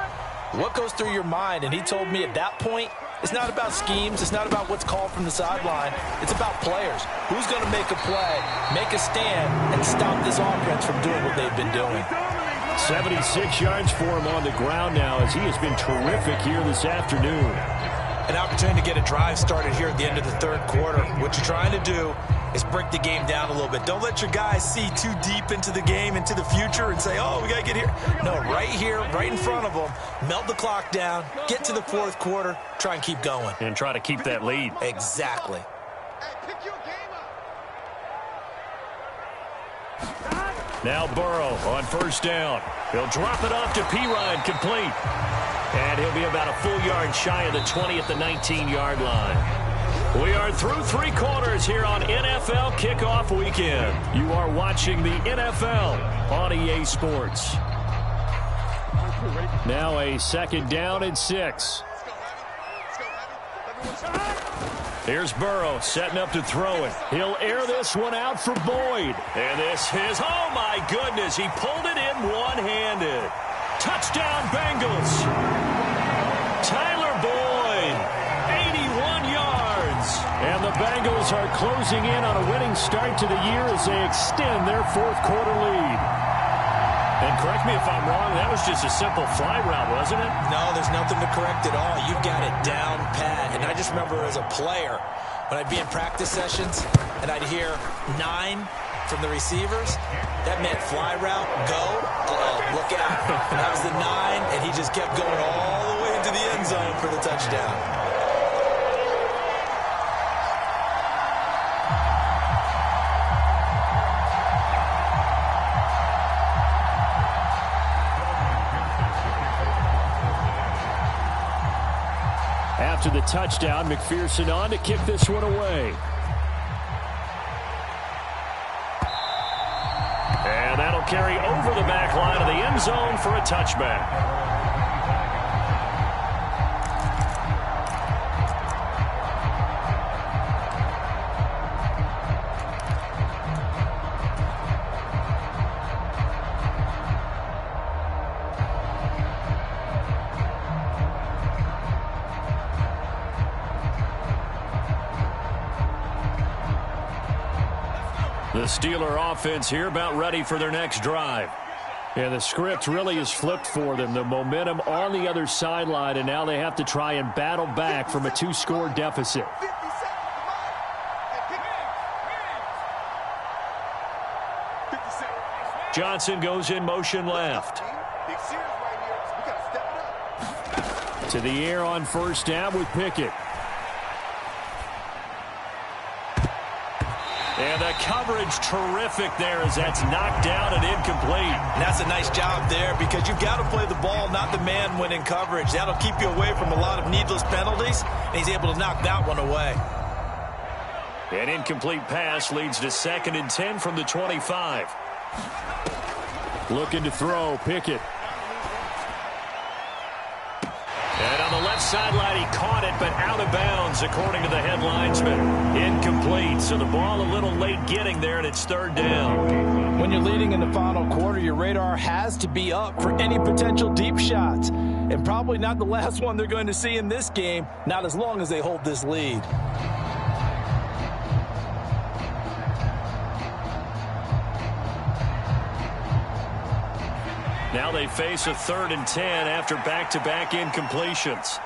Speaker 2: what goes through your mind? And he told me at that point, it's not about schemes. It's not about what's called from the sideline. It's about players. Who's going to make a play, make a stand, and stop this offense from doing what they've been doing?
Speaker 1: 76 yards for him on the ground now, as he has been terrific here this afternoon.
Speaker 2: An opportunity to get a drive started here at the end of the 3rd quarter. What you're trying to do is break the game down a little bit. Don't let your guys see too deep into the game, into the future, and say, oh, we got to get here. No, right here, right in front of them, melt the clock down, get to the 4th quarter, try and keep going.
Speaker 1: And try to keep that lead.
Speaker 2: Exactly.
Speaker 3: Hey, pick your game up.
Speaker 1: Now Burrow on 1st down. He'll drop it off to Pirine, complete. And he'll be about a full yard shy of the 20 at the 19-yard line. We are through 3 quarters here on NFL Kickoff Weekend. You are watching the NFL on EA Sports. Now a 2nd down and 6. Here's Burrow setting up to throw it. He'll air this one out for Boyd. And this is, oh my goodness, he pulled it in one-handed. Touchdown Bengals. Tyler Boyd, 81 yards. And the Bengals are closing in on a winning start to the year as they extend their 4th quarter lead. And correct me if I'm wrong, that was just a simple fly route, wasn't it?
Speaker 2: No, there's nothing to correct at all. You've got it down pat. And I just remember as a player, when I'd be in practice sessions and I'd hear 9 from the receivers, that meant fly route, go, look out. And that was the 9, and he just kept going all the way into the end zone for the touchdown.
Speaker 1: After the touchdown, McPherson on to kick this one away. And that'll carry over the back line of the end zone for a touchback. The Steeler offense here about ready for their next drive. And the script really is flipped for them. The momentum on the other sideline, and now they have to try and battle back from a 2-score deficit. Johnson goes in motion left. To the air on 1st down with Pickett. And the coverage terrific there as that's knocked down and incomplete.
Speaker 2: And that's a nice job there because you've got to play the ball, not the man when in coverage. That'll keep you away from a lot of needless penalties, and he's able to knock that one away.
Speaker 1: An incomplete pass leads to 2nd and 10 from the 25. Looking to throw, Pickett. And on the left sideline, he caught it, but out of bounds, according to the head linesman. Incomplete, so the ball a little late getting there, and it's 3rd down.
Speaker 2: When you're leading in the final quarter, your radar has to be up for any potential deep shots. And probably not the last one they're going to see in this game, not as long as they hold this lead.
Speaker 1: Now they face a 3rd and 10 after back-to-back incompletions.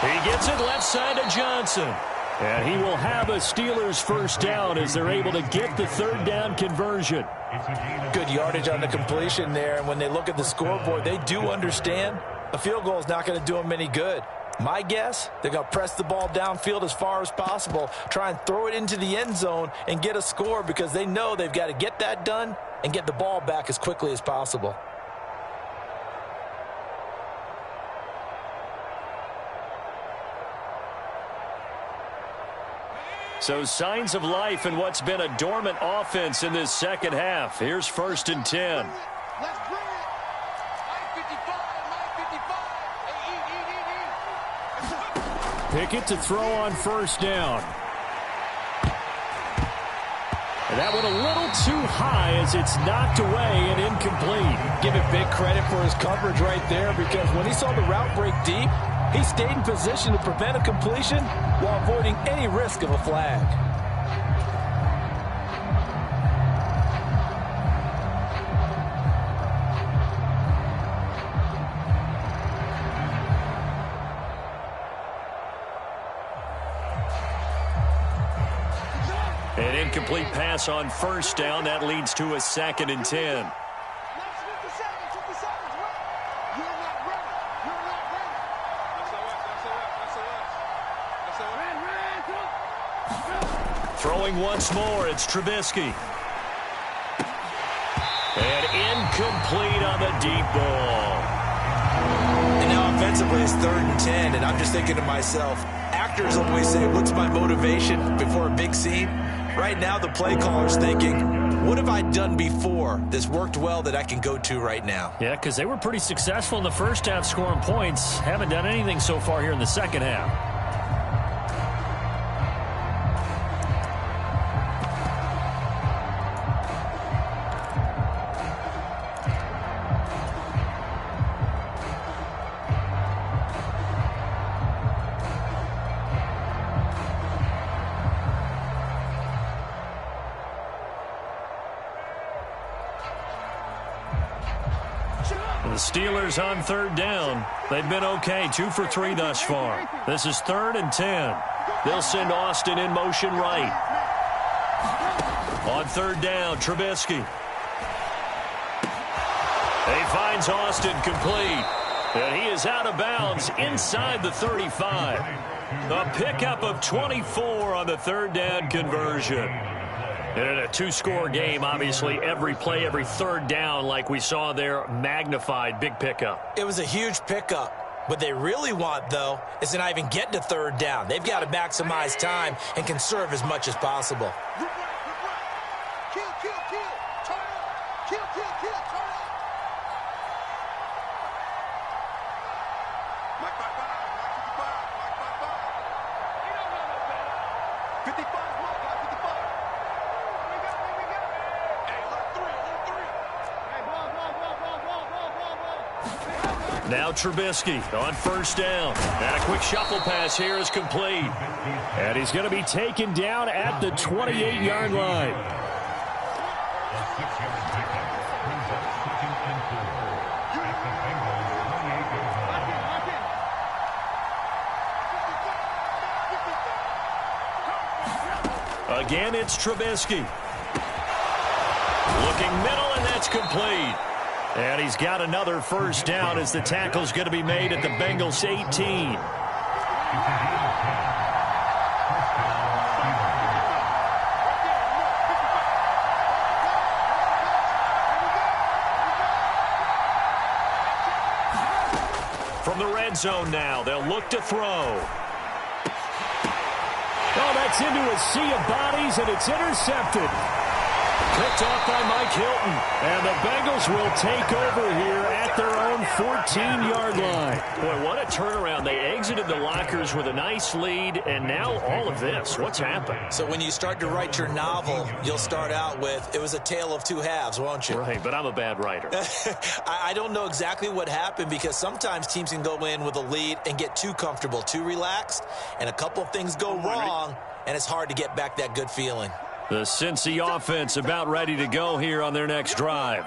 Speaker 1: He gets it left side to Johnson. And he will have a Steelers 1st down as they're able to get the 3rd down conversion.
Speaker 2: Good yardage on the completion there. And when they look at the scoreboard, they do understand A field goal is not going to do them any good. My guess, they're going to press the ball downfield as far as possible, try and throw it into the end zone and get a score because they know they've got to get that done and get the ball back as quickly as possible.
Speaker 1: So signs of life in what's been a dormant offense in this second half. Here's 1st and 10.
Speaker 3: Let's bring it.
Speaker 1: Pickett to throw on 1st down. And that one a little too high as it's knocked away and incomplete.
Speaker 2: Give him big credit for his coverage right there because when he saw the route break deep, he stayed in position to prevent a completion while avoiding any risk of a flag.
Speaker 1: An incomplete pass on 1st down. That leads to a 2nd and 10. Throwing once more, it's Trubisky. And incomplete on the deep ball.
Speaker 2: And now offensively it's 3rd and 10, and I'm just thinking to myself, actors always say, what's my motivation before a big scene? Right now the play caller's thinking, what have I done before that's worked well that I can go to right now?
Speaker 1: Yeah, because they were pretty successful in the first half scoring points. Haven't done anything so far here in the second half. The Steelers on 3rd down. They've been okay, 2 for 3 thus far. This is 3rd and 10. They'll send Austin in motion right. On 3rd down, Trubisky. He finds Austin complete. And he is out of bounds inside the 35. A pickup of 24 on the 3rd down conversion. And in a 2-score game, obviously, every play, every 3rd down, like we saw there, magnified, big pickup.
Speaker 2: It was a huge pickup. What they really want, though, is to not even get to 3rd down. They've got to maximize time and conserve as much as possible.
Speaker 3: Kill, kill, kill. Turn up. Kill, kill, kill. Turn up. Mike 55. Mike 55. You don't know no better. 55 Mike. 55. Hey, little 3. Hey, ball.
Speaker 1: Now Trubisky on 1st down. And a quick shuffle pass here is complete. And he's going to be taken down at the 28-yard line. Again, it's Trubisky. Looking middle, and that's complete. And he's got another 1st down as the tackle's going to be made at the Bengals 18. From the red zone now, they'll look to throw. Oh, that's into a sea of bodies, and it's intercepted. Picked off by Mike Hilton. And the Bengals will take over here at their own 14-yard line. Boy, what a turnaround. They exited the lockers with a nice lead, and now all of this. What's happened?
Speaker 2: So when you start to write your novel, you'll start out with, it was a tale of 2 halves, won't you?
Speaker 1: Right, but I'm a bad writer.
Speaker 2: I don't know exactly what happened because sometimes teams can go in with a lead and get too comfortable, too relaxed, and a couple of things go wrong, and it's hard to get back that good feeling.
Speaker 1: The Cincy offense about ready to go here on their next drive.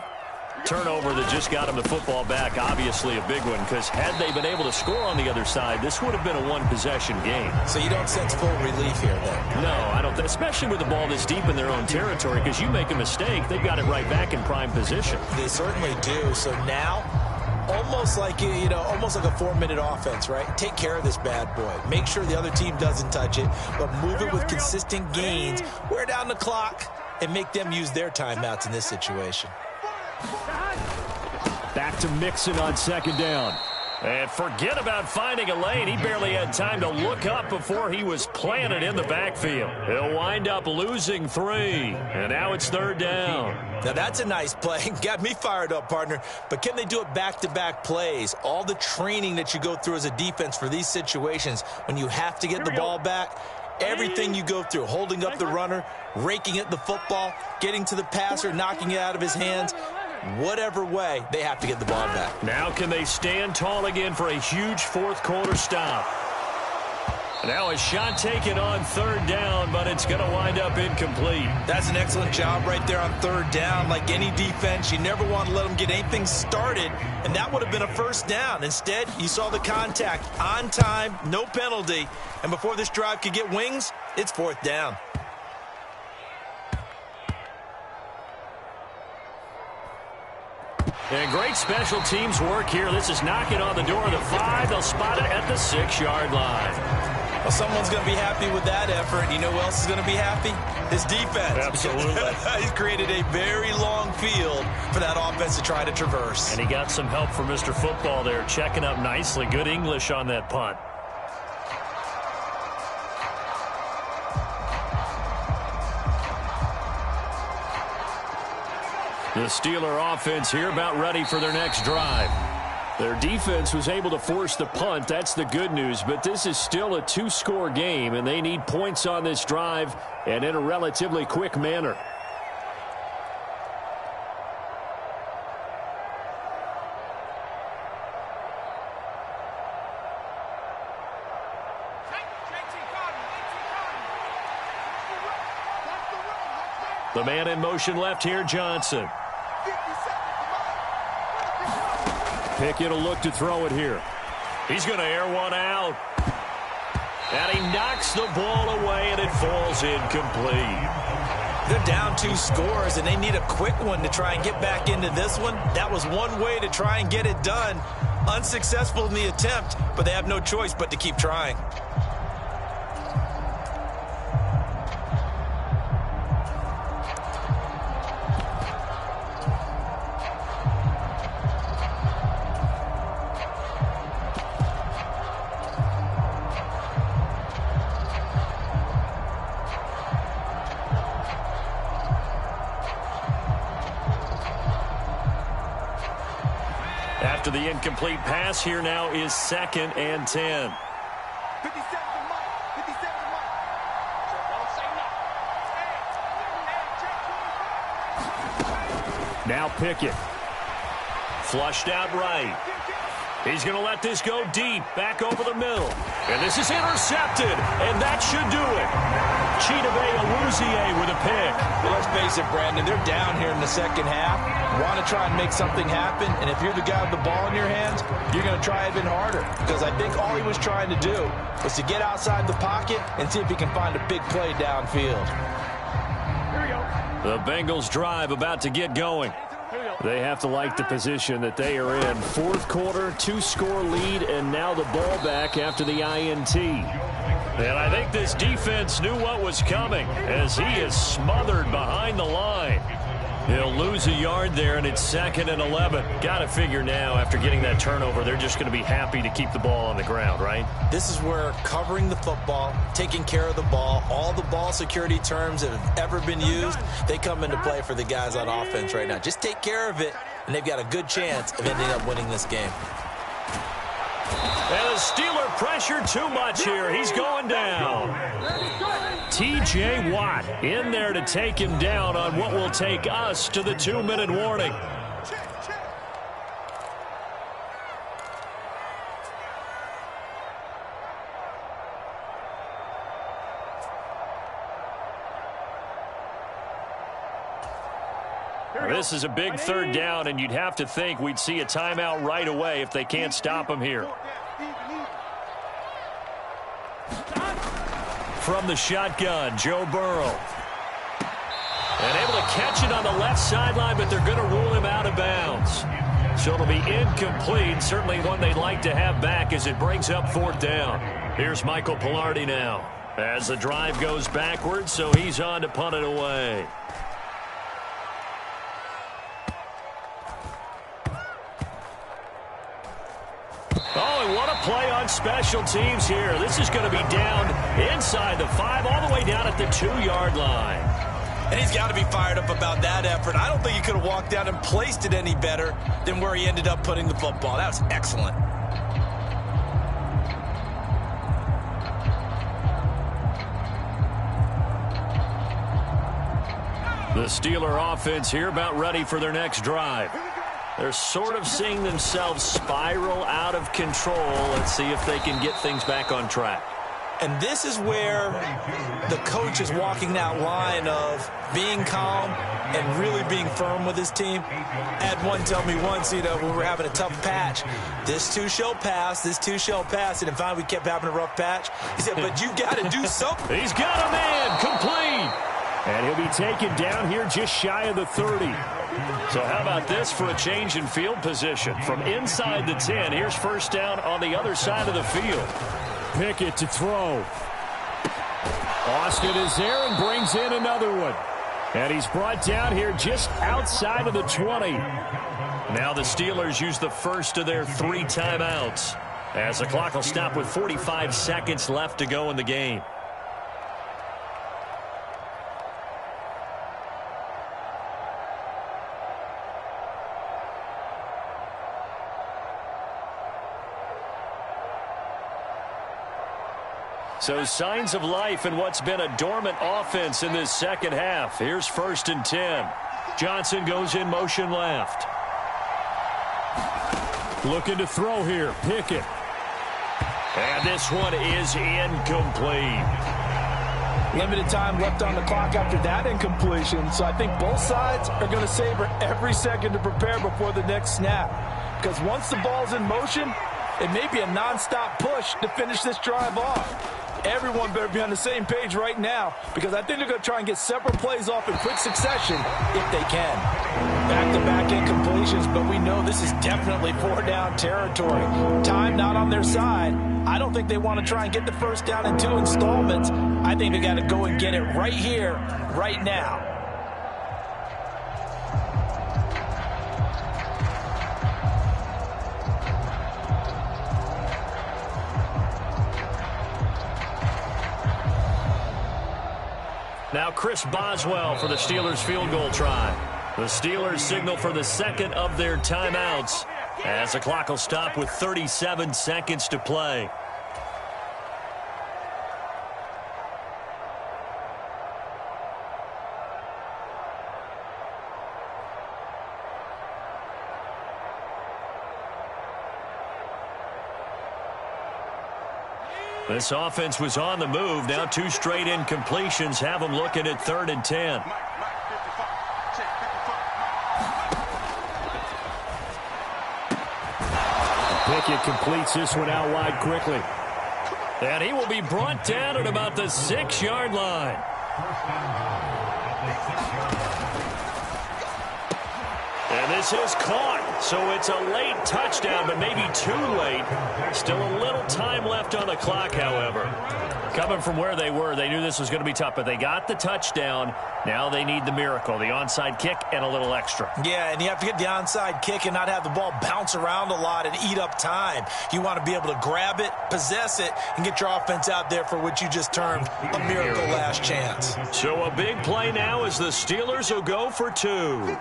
Speaker 1: Turnover that just got them the football back, obviously a big one, because had they been able to score on the other side, this would have been a one-possession game.
Speaker 2: So you don't sense full relief here, then?
Speaker 1: No, I don't, especially with the ball this deep in their own territory, because you make a mistake, they've got it right back in prime position.
Speaker 2: They certainly do. So now almost like, almost like a 4-minute offense, right? Take care of this bad boy. Make sure the other team doesn't touch it, but move it with consistent gains, wear down the clock, and make them use their timeouts in this situation.
Speaker 1: Back to Mixon on second down. And forget about finding a lane. He barely had time to look up before he was planted in the backfield. He'll wind up losing 3. And now it's third down.
Speaker 2: Now that's a nice play. Got me fired up, partner. But can they do it back-to-back plays? All the training that you go through as a defense for these situations, when you have to get the ball back, everything you go through, holding up the runner, raking at the football, getting to the passer, knocking it out of his hands, whatever way, they have to get the ball back.
Speaker 1: Now can they stand tall again for a huge fourth-quarter stop? Now a shot taken on third down, but it's going to wind up incomplete.
Speaker 2: That's an excellent job right there on third down. Like any defense, you never want to let them get anything started, and that would have been a first down. Instead, you saw the contact on time, no penalty, and before this drive could get wings, it's fourth down.
Speaker 1: And great special teams work here. This is knocking on the door of the 5. They'll spot it at the 6-yard line.
Speaker 2: Well, someone's going to be happy with that effort. You know who else is going to be happy? His defense.
Speaker 1: Absolutely.
Speaker 2: He's created a very long field for that offense to try to traverse.
Speaker 1: And he got some help from Mr. Football there, checking up nicely. Good English on that punt. The Steeler offense here about ready for their next drive. Their defense was able to force the punt. That's the good news. But this is still a 2-score game, and they need points on this drive and in a relatively quick manner. The man in motion left here, Johnson. Pickett will look to throw it here. He's going to air one out. And he knocks the ball away, and it falls incomplete.
Speaker 2: They're down 2 scores, and they need a quick one to try and get back into this one. That was one way to try and get it done. Unsuccessful in the attempt, but they have no choice but to keep trying.
Speaker 1: After the incomplete pass, here now is 2nd and 10.
Speaker 3: 57 to Mike. 57 to Mike. Don't say nothing.
Speaker 1: Now Pickett. Flushed out right. He's going to let this go deep, back over the middle. And this is intercepted, and that should do it. Chidobe Awuzie with a pick.
Speaker 2: Well, let's face it, Brandon, they're down here in the second half. Want to try and make something happen, and if you're the guy with the ball in your hands, you're going to try even harder, because I think all he was trying to do was to get outside the pocket and see if he can find a big play downfield.
Speaker 3: Here we go.
Speaker 1: The Bengals drive about to get going. They have to like the position that they are in. Fourth quarter, 2-score lead, and now the ball back after the INT. And I think this defense knew what was coming as he is smothered behind the line. He'll lose a yard there, and it's 2nd and 11. Got to figure now, after getting that turnover, they're just going to be happy to keep the ball on the ground, right?
Speaker 2: This is where covering the football, taking care of the ball, all the ball security terms that have ever been used, they come into play for the guys on offense right now. Just take care of it, and they've got a good chance of ending up winning this game.
Speaker 1: And the Steeler pressure too much here. He's going down. T.J. Watt in there to take him down on what will take us to the 2-minute warning. This is a big third down, and you'd have to think we'd see a timeout right away if they can't stop him here. From the shotgun, Joe Burrow. And able to catch it on the left sideline, but they're going to rule him out of bounds. So it'll be incomplete. Certainly one they'd like to have back as it brings up 4th down. Here's Michael Pilardi now as the drive goes backwards, so he's on to punt it away. Oh, and what a play on special teams here. This is going to be down inside the 5, all the way down at the 2-yard line.
Speaker 2: And he's got to be fired up about that effort. I don't think he could have walked down and placed it any better than where he ended up putting the football. That was excellent.
Speaker 1: The Steeler offense here about ready for their next drive. They're sort of seeing themselves spiral out of control. Let's see if they can get things back on track.
Speaker 2: And this is where the coach is walking that line of being calm and really being firm with his team. I had one tell me once, when we were having a tough patch, this too shall pass, this too shall pass. And finally we kept having a rough patch. He said, but you got to do something.
Speaker 1: He's got a man, complete. And he'll be taken down here just shy of the 30. So how about this for a change in field position? From inside the 10, here's 1st down on the other side of the field. Pickett to throw. Austin is there and brings in another one. And he's brought down here just outside of the 20. Now the Steelers use the first of their 3 timeouts, as the clock will stop with 45 seconds left to go in the game. So signs of life in what's been a dormant offense in this second half. Here's 1st and 10. Johnson goes in motion left. Looking to throw here. Pickett. And this one is incomplete.
Speaker 6: Limited time left on the clock after that incompletion. So I think both sides are going to savor every second to prepare before the next snap. Because once the ball's in motion, it may be a nonstop push to finish this drive off. Everyone better be on the same page right now, because I think they're going to try and get several plays off in quick succession if they can. Back-to-back incompletions, but we know this is definitely 4-down territory. Time not on their side. I don't think they want to try and get the 1st down in 2 installments. I think they got to go and get it right here, right now.
Speaker 1: Now Chris Boswell for the Steelers field goal try. The Steelers signal for the 2nd of their timeouts, as the clock will stop with 37 seconds to play. This offense was on the move. Now 2 straight incompletions have them looking at 3rd and 10. Pickett completes this one out wide quickly. And he will be brought down at about the 6-yard line. And this is caught. So it's a late touchdown, but maybe too late. Still a little time left on the clock, however. Coming from where they were, they knew this was going to be tough, but they got the touchdown. Now they need the miracle, the onside kick and a little extra.
Speaker 2: Yeah, and you have to get the onside kick and not have the ball bounce around a lot and eat up time. You want to be able to grab it, possess it, and get your offense out there for what you just termed a miracle last chance.
Speaker 1: So a big play now as the Steelers will go for 2.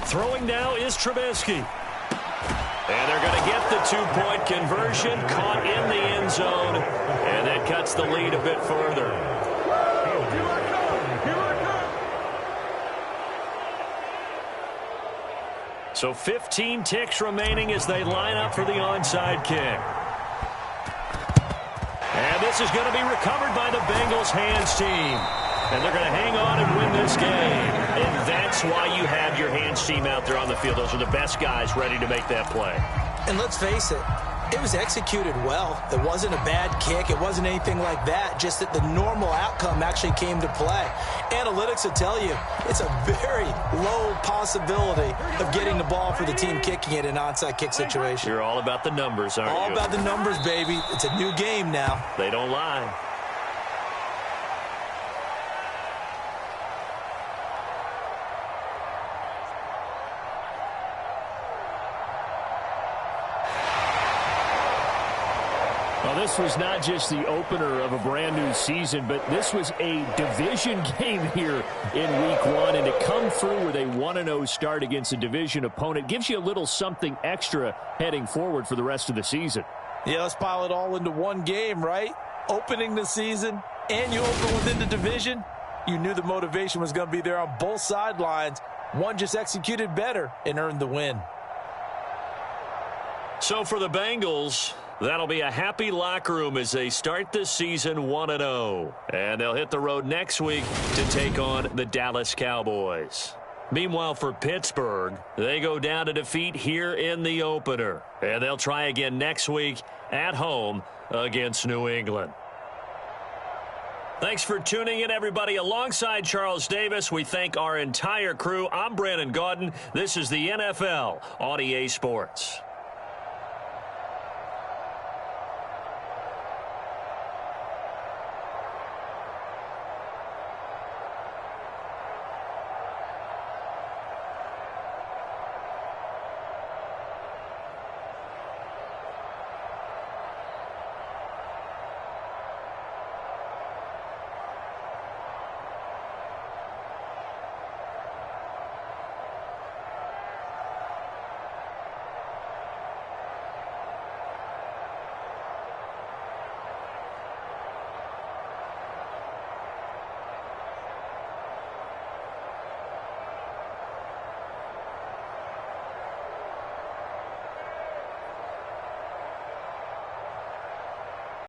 Speaker 1: Throwing now is Trubisky. And they're going to get the 2-point conversion, caught in the end zone, and that cuts the lead a bit further. So 15 ticks remaining as they line up for the onside kick. And this is going to be recovered by the Bengals hands team. And they're going to hang on and win this game. And that's why you have your hands team out there on the field. Those are the best guys ready to make that play.
Speaker 2: And let's face it, it was executed well. It wasn't a bad kick. It wasn't anything like that. Just that the normal outcome actually came to play. Analytics will tell you it's a very low possibility of getting the ball for the team kicking it in an onside kick situation.
Speaker 1: You're all about the numbers, aren't you?
Speaker 2: All about the numbers, baby. It's a new game now.
Speaker 1: They don't lie. Well, this was not just the opener of a brand new season, but this was a division game here in week 1. And to come through with a 1-0 start against a division opponent gives you a little something extra heading forward for the rest of the season.
Speaker 6: Yeah, let's pile it all into one game, right? Opening the season, and you open within the division. You knew the motivation was going to be there on both sidelines. One just executed better and earned the win.
Speaker 1: So for the Bengals, that'll be a happy locker room as they start this season 1-0. And they'll hit the road next week to take on the Dallas Cowboys. Meanwhile, for Pittsburgh, they go down to defeat here in the opener. And they'll try again next week at home against New England. Thanks for tuning in, everybody. Alongside Charles Davis, we thank our entire crew. I'm Brandon Gaudin. This is the NFL on EA Sports.